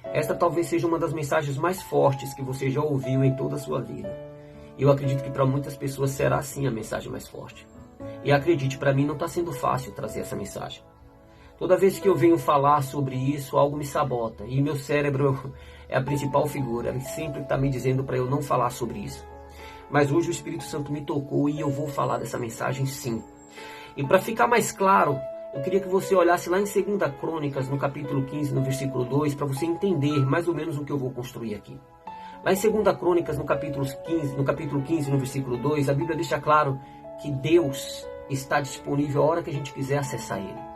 Esta talvez seja uma das mensagens mais fortes que você já ouviu em toda a sua vida. E eu acredito que para muitas pessoas será sim a mensagem mais forte. E acredite, para mim não está sendo fácil trazer essa mensagem. Toda vez que eu venho falar sobre isso, algo me sabota. E meu cérebro é a principal figura. Ele sempre está me dizendo para eu não falar sobre isso. Mas hoje o Espírito Santo me tocou e eu vou falar dessa mensagem sim. E para ficar mais claro, eu queria que você olhasse lá em 2 Crônicas, no capítulo 15, no versículo 2, para você entender mais ou menos o que eu vou construir aqui. Lá em 2 Crônicas, no capítulo 15, no versículo 2, a Bíblia deixa claro que Deus está disponível a hora que a gente quiser acessar Ele.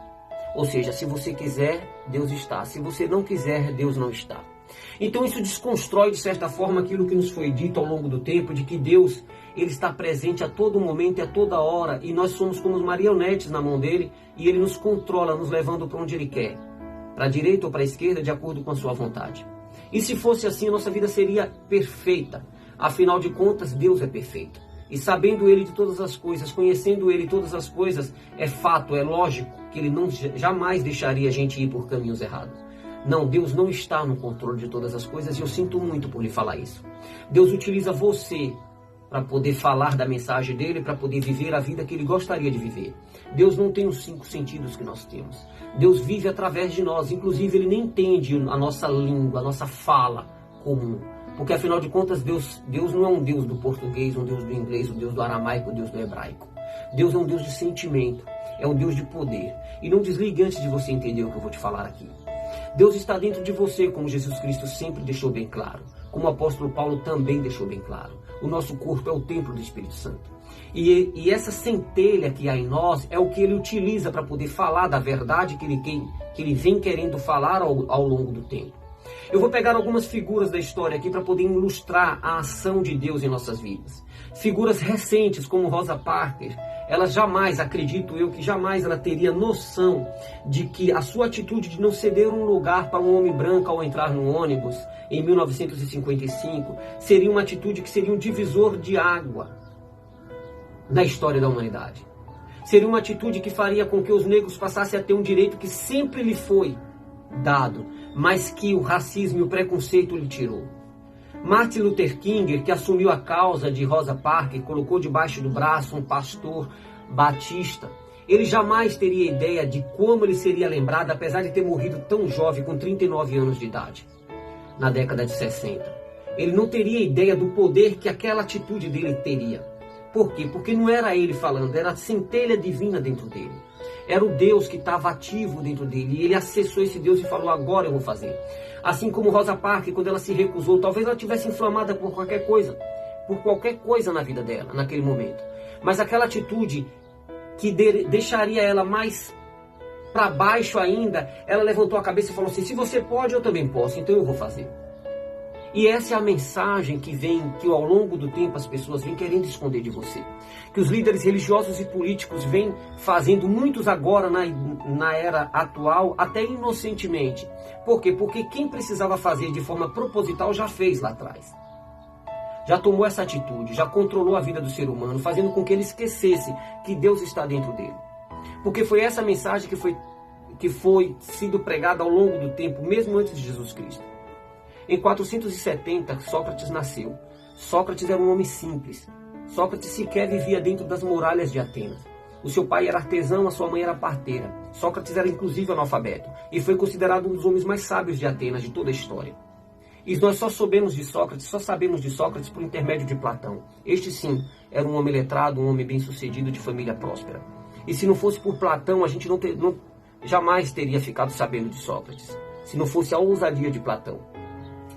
Ou seja, se você quiser, Deus está. Se você não quiser, Deus não está. Então isso desconstrói, de certa forma, aquilo que nos foi dito ao longo do tempo, de que Deus ele está presente a todo momento e a toda hora, e nós somos como marionetes na mão dele, e ele nos controla, nos levando para onde ele quer, para a direita ou para a esquerda, de acordo com a sua vontade. E se fosse assim, a nossa vida seria perfeita. Afinal de contas, Deus é perfeito. E sabendo Ele de todas as coisas, conhecendo Ele de todas as coisas, é fato, é lógico que Ele jamais deixaria a gente ir por caminhos errados. Não, Deus não está no controle de todas as coisas e eu sinto muito por lhe falar isso. Deus utiliza você para poder falar da mensagem dele, para poder viver a vida que ele gostaria de viver. Deus não tem os 5 sentidos que nós temos. Deus vive através de nós, inclusive ele nem entende a nossa língua, a nossa fala comum. Porque afinal de contas, Deus não é um Deus do português, um Deus do inglês, um Deus do aramaico, um Deus do hebraico. Deus é um Deus de sentimento, é um Deus de poder. E não desligue antes de você entender o que eu vou te falar aqui. Deus está dentro de você, como Jesus Cristo sempre deixou bem claro. Como o apóstolo Paulo também deixou bem claro. O nosso corpo é o templo do Espírito Santo. E essa centelha que há em nós é o que ele utiliza para poder falar da verdade que ele vem querendo falar ao longo do tempo. Eu vou pegar algumas figuras da história aqui para poder ilustrar a ação de Deus em nossas vidas. Figuras recentes como Rosa Parks, ela jamais, acredito eu, que jamais ela teria noção de que a sua atitude de não ceder um lugar para um homem branco ao entrar no ônibus em 1955 seria uma atitude que seria um divisor de água na história da humanidade. Seria uma atitude que faria com que os negros passassem a ter um direito que sempre lhe foi dado, mas que o racismo e o preconceito lhe tirou. Martin Luther King, que assumiu a causa de Rosa Parks, colocou debaixo do braço um pastor batista, ele jamais teria ideia de como ele seria lembrado, apesar de ter morrido tão jovem, com 39 anos de idade, na década de 60. Ele não teria ideia do poder que aquela atitude dele teria. Por quê? Porque não era ele falando, era a centelha divina dentro dele. Era o Deus que estava ativo dentro dele. E ele acessou esse Deus e falou, agora eu vou fazer. Assim como Rosa Parks, quando ela se recusou, talvez ela tivesse inflamada por qualquer coisa na vida dela, naquele momento. Mas aquela atitude que deixaria ela mais para baixo ainda, ela levantou a cabeça e falou assim, se você pode, eu também posso, então eu vou fazer. E essa é a mensagem que ao longo do tempo as pessoas vêm querendo esconder de você. Que os líderes religiosos e políticos vêm fazendo, muitos agora na era atual, até inocentemente. Por quê? Porque quem precisava fazer de forma proposital já fez lá atrás. Já tomou essa atitude, já controlou a vida do ser humano, fazendo com que ele esquecesse que Deus está dentro dele. Porque foi essa mensagem que foi sido pregada ao longo do tempo, mesmo antes de Jesus Cristo. Em 470, Sócrates nasceu. Sócrates era um homem simples. Sócrates sequer vivia dentro das muralhas de Atenas. O seu pai era artesão, a sua mãe era parteira. Sócrates era inclusive analfabeto e foi considerado um dos homens mais sábios de Atenas de toda a história. E nós só sabemos de Sócrates por intermédio de Platão. Este sim, era um homem letrado, um homem bem-sucedido de família próspera. E se não fosse por Platão, a gente jamais teria ficado sabendo de Sócrates. Se não fosse a ousadia de Platão.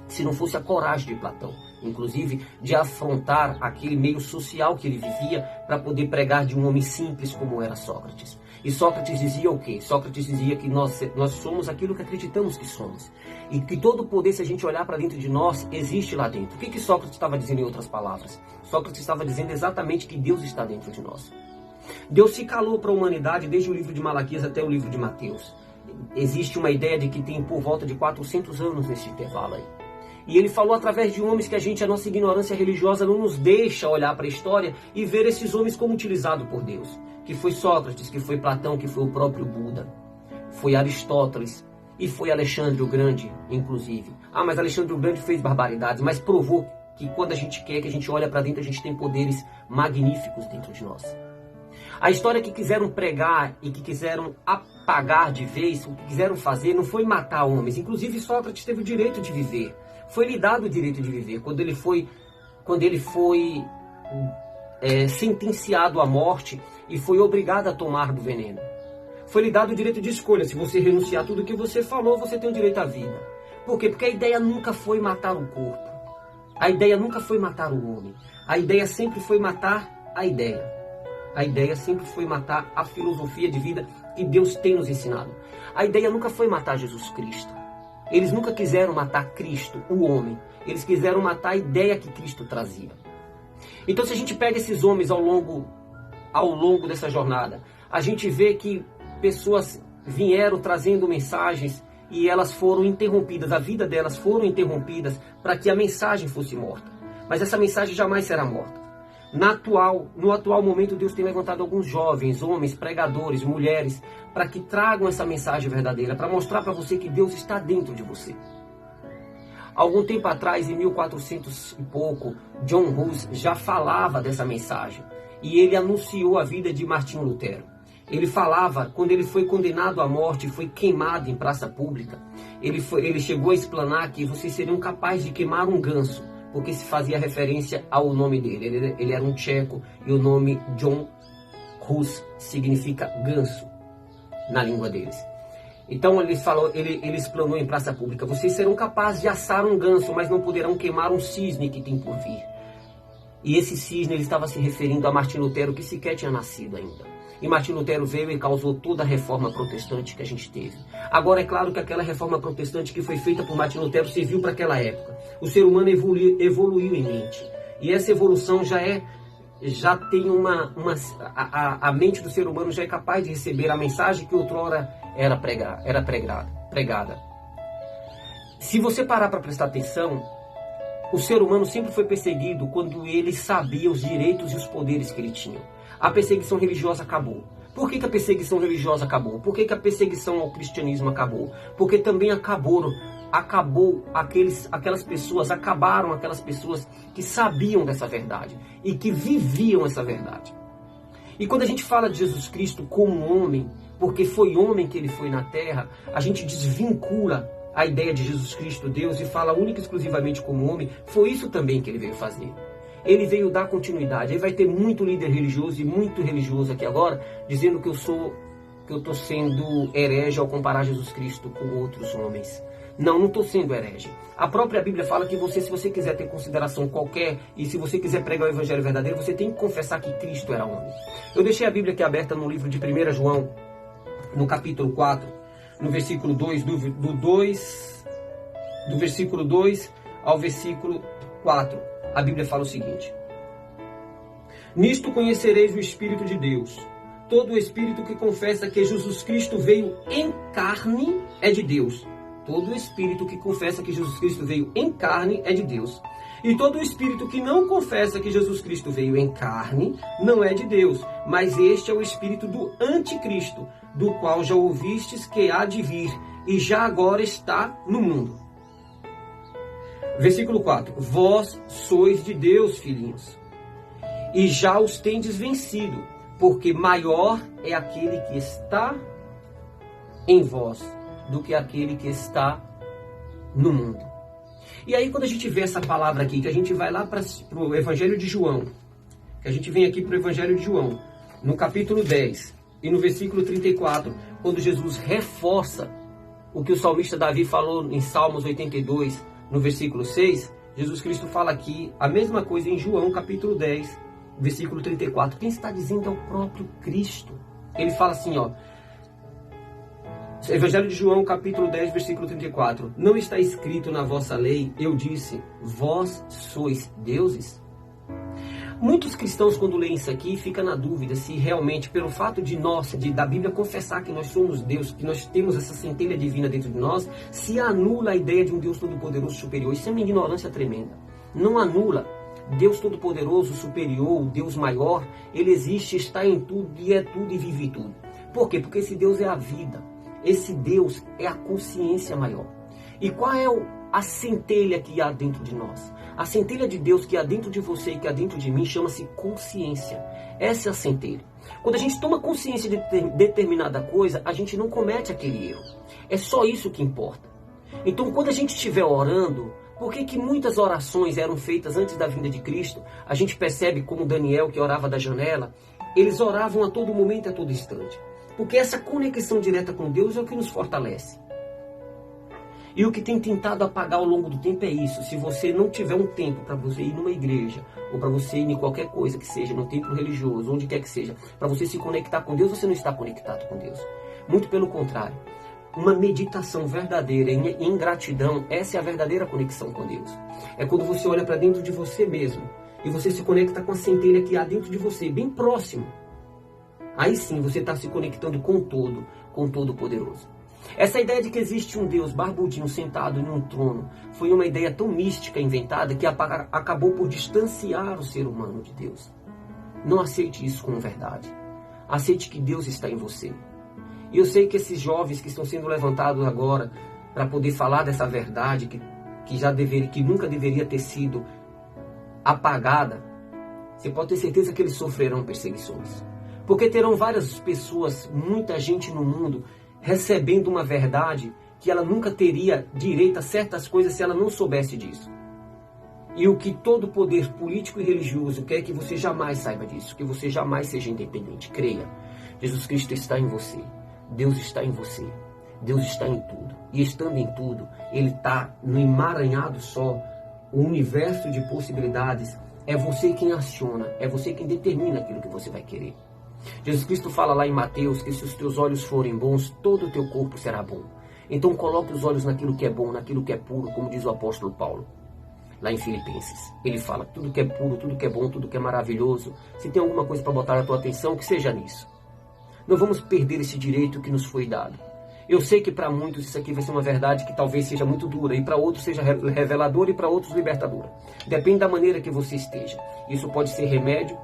Se não fosse a coragem de Platão, inclusive de afrontar aquele meio social que ele vivia para poder pregar de um homem simples como era Sócrates. E Sócrates dizia o quê? Sócrates dizia que nós somos aquilo que acreditamos que somos. E que todo o poder, se a gente olhar para dentro de nós, existe lá dentro. O que Sócrates estava dizendo em outras palavras? Sócrates estava dizendo exatamente que Deus está dentro de nós. Deus se calou para a humanidade desde o livro de Malaquias até o livro de Mateus. Existe uma ideia de que tem por volta de 400 anos nesse intervalo aí. E ele falou através de homens que a nossa ignorância religiosa não nos deixa olhar para a história e ver esses homens como utilizados por Deus. Que foi Sócrates, que foi Platão, que foi o próprio Buda. Foi Aristóteles. E foi Alexandre o Grande, inclusive. Ah, mas Alexandre o Grande fez barbaridades, mas provou que quando a gente quer, que a gente olha para dentro, a gente tem poderes magníficos dentro de nós. A história que quiseram pregar e que quiseram apagar de vez, o que quiseram fazer não foi matar homens. Inclusive Sócrates teve o direito de viver. Foi lhe dado o direito de viver. Quando ele foi sentenciado à morte e foi obrigado a tomar do veneno. Foi lhe dado o direito de escolha. Se você renunciar a tudo que você falou, você tem o direito à vida. Por quê? Porque a ideia nunca foi matar o corpo. A ideia nunca foi matar o homem. A ideia sempre foi matar a ideia. A ideia sempre foi matar a filosofia de vida que Deus tem nos ensinado. A ideia nunca foi matar Jesus Cristo. Eles nunca quiseram matar Cristo, o homem. Eles quiseram matar a ideia que Cristo trazia. Então, se a gente pega esses homens ao longo dessa jornada, a gente vê que pessoas vieram trazendo mensagens e elas foram interrompidas, a vida delas foram interrompidas para que a mensagem fosse morta. Mas essa mensagem jamais será morta. No atual momento, Deus tem levantado alguns jovens, homens, pregadores, mulheres, para que tragam essa mensagem verdadeira, para mostrar para você que Deus está dentro de você. Algum tempo atrás, em 1400 e pouco, John Hus já falava dessa mensagem. E ele anunciou a vida de Martinho Lutero. Ele falava, quando ele foi condenado à morte, foi queimado em praça pública. Ele chegou a explanar que vocês seriam capazes de queimar um ganso, porque se fazia referência ao nome dele. Ele era um tcheco e o nome John Hus significa ganso na língua deles. Então ele explanou em praça pública: vocês serão capazes de assar um ganso, mas não poderão queimar um cisne que tem por vir. E esse cisne ele estava se referindo a Martinho Lutero, que sequer tinha nascido ainda. E Martinho Lutero veio e causou toda a reforma protestante que a gente teve. Agora, é claro que aquela reforma protestante que foi feita por Martinho Lutero serviu para aquela época. O ser humano evoluiu em mente. E essa evolução já tem a mente do ser humano já é capaz de receber a mensagem que outrora era pregada. Se você parar para prestar atenção, o ser humano sempre foi perseguido quando ele sabia os direitos e os poderes que ele tinha. A perseguição religiosa acabou. Por que a perseguição religiosa acabou? Por que a perseguição ao cristianismo acabou? Porque também acabaram aquelas pessoas que sabiam dessa verdade e que viviam essa verdade. E quando a gente fala de Jesus Cristo como homem, porque foi homem que ele foi na terra, a gente desvincula a ideia de Jesus Cristo, Deus, e fala única e exclusivamente como homem. Foi isso também que ele veio fazer. Ele veio dar continuidade. Aí vai ter muito líder religioso e muito religioso aqui agora, dizendo que eu estou sendo herege ao comparar Jesus Cristo com outros homens. Não estou sendo herege. A própria Bíblia fala que se você quiser ter consideração qualquer, e se você quiser pregar o Evangelho verdadeiro, você tem que confessar que Cristo era homem. Eu deixei a Bíblia aqui aberta no livro de 1 João, no capítulo 4, no versículo 2, do versículo 2 ao versículo 4. A Bíblia fala o seguinte: nisto conhecereis o Espírito de Deus. Todo o Espírito que confessa que Jesus Cristo veio em carne é de Deus. Todo o Espírito que confessa que Jesus Cristo veio em carne é de Deus. E todo o Espírito que não confessa que Jesus Cristo veio em carne não é de Deus. Mas este é o Espírito do Anticristo, do qual já ouvistes que há de vir, e já agora está no mundo. Versículo 4. Vós sois de Deus, filhinhos, e já os tendes vencido, porque maior é aquele que está em vós do que aquele que está no mundo. E aí, quando a gente vê essa palavra aqui, que a gente vai lá para o Evangelho de João, que a gente vem aqui para o Evangelho de João, no capítulo 10 e no versículo 34, quando Jesus reforça o que o salmista Davi falou em Salmos 82, no versículo 6, Jesus Cristo fala aqui a mesma coisa em João, capítulo 10, versículo 34. Quem está dizendo é o próprio Cristo. Ele fala assim, Evangelho de João, capítulo 10, versículo 34. Não está escrito na vossa lei, eu disse, vós sois deuses? Muitos cristãos, quando leem isso aqui, ficam na dúvida se realmente, pelo fato da Bíblia confessar que nós somos Deus, que nós temos essa centelha divina dentro de nós, se anula a ideia de um Deus todo-poderoso superior. Isso é uma ignorância tremenda. Não anula. Deus todo-poderoso, superior, o Deus maior, ele existe, está em tudo e é tudo e vive tudo. Por quê? Porque esse Deus é a vida. Esse Deus é a consciência maior. E qual é a centelha que há dentro de nós? A centelha de Deus que há dentro de você e que há dentro de mim chama-se consciência. Essa é a centelha. Quando a gente toma consciência de determinada coisa, a gente não comete aquele erro. É só isso que importa. Então, quando a gente estiver orando, por que muitas orações eram feitas antes da vinda de Cristo? A gente percebe como Daniel, que orava da janela, eles oravam a todo momento e a todo instante. Porque essa conexão direta com Deus é o que nos fortalece. E o que tem tentado apagar ao longo do tempo é isso. Se você não tiver um tempo para você ir numa igreja, ou para você ir em qualquer coisa que seja, no templo religioso, onde quer que seja, para você se conectar com Deus, você não está conectado com Deus. Muito pelo contrário. Uma meditação verdadeira em gratidão, essa é a verdadeira conexão com Deus. É quando você olha para dentro de você mesmo e você se conecta com a centelha que há dentro de você, bem próximo. Aí sim você está se conectando com o Todo-Poderoso. Essa ideia de que existe um Deus barbudinho sentado em um trono foi uma ideia tão mística inventada que acabou por distanciar o ser humano de Deus. Não aceite isso como verdade. Aceite que Deus está em você. E eu sei que esses jovens que estão sendo levantados agora para poder falar dessa verdade que nunca deveria ter sido apagada, você pode ter certeza que eles sofrerão perseguições. Porque terão várias pessoas, muita gente no mundo, recebendo uma verdade que ela nunca teria direito a certas coisas se ela não soubesse disso. E o que todo poder político e religioso quer que você jamais saiba disso, que você jamais seja independente. Creia, Jesus Cristo está em você, Deus está em você, Deus está em tudo. E estando em tudo, Ele está no emaranhado só, o universo de possibilidades. É você quem aciona, é você quem determina aquilo que você vai querer. Jesus Cristo fala lá em Mateus que se os teus olhos forem bons, todo o teu corpo será bom. Então coloque os olhos naquilo que é bom, naquilo que é puro, como diz o apóstolo Paulo, lá em Filipenses. Ele fala, tudo que é puro, tudo que é bom, tudo que é maravilhoso, se tem alguma coisa para botar a tua atenção, que seja nisso. Não vamos perder esse direito que nos foi dado. Eu sei que para muitos isso aqui vai ser uma verdade que talvez seja muito dura, e para outros seja reveladora e para outros libertadora. Depende da maneira que você esteja. Isso pode ser remédio,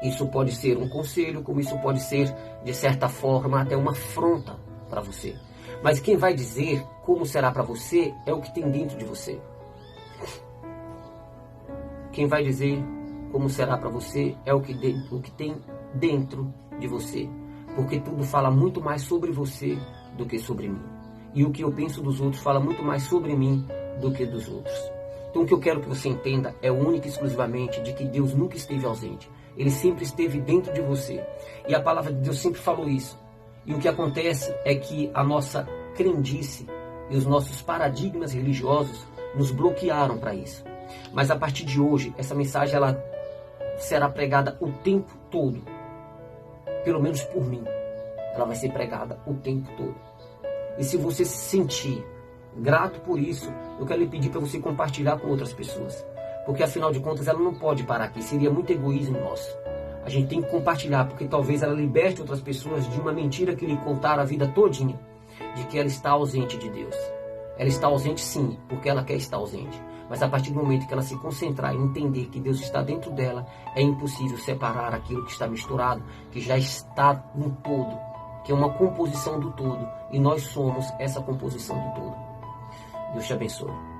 isso pode ser um conselho, como isso pode ser, de certa forma, até uma afronta para você. Mas quem vai dizer como será para você é o que tem dentro de você. Quem vai dizer como será para você é o que tem dentro de você. Porque tudo fala muito mais sobre você do que sobre mim. E o que eu penso dos outros fala muito mais sobre mim do que dos outros. Então o que eu quero que você entenda é única e exclusivamente de que Deus nunca esteve ausente. Ele sempre esteve dentro de você. E a palavra de Deus sempre falou isso. E o que acontece é que a nossa crendice e os nossos paradigmas religiosos nos bloquearam para isso. Mas a partir de hoje, essa mensagem ela será pregada o tempo todo. Pelo menos por mim. Ela vai ser pregada o tempo todo. E se você se sentir grato por isso, eu quero lhe pedir para você compartilhar com outras pessoas. Porque afinal de contas ela não pode parar aqui, seria muito egoísmo nosso. A gente tem que compartilhar, porque talvez ela liberte outras pessoas de uma mentira que lhe contaram a vida todinha, de que ela está ausente de Deus. Ela está ausente sim, porque ela quer estar ausente. Mas a partir do momento que ela se concentrar e entender que Deus está dentro dela, é impossível separar aquilo que está misturado, que já está no todo, que é uma composição do todo, e nós somos essa composição do todo. Deus te abençoe.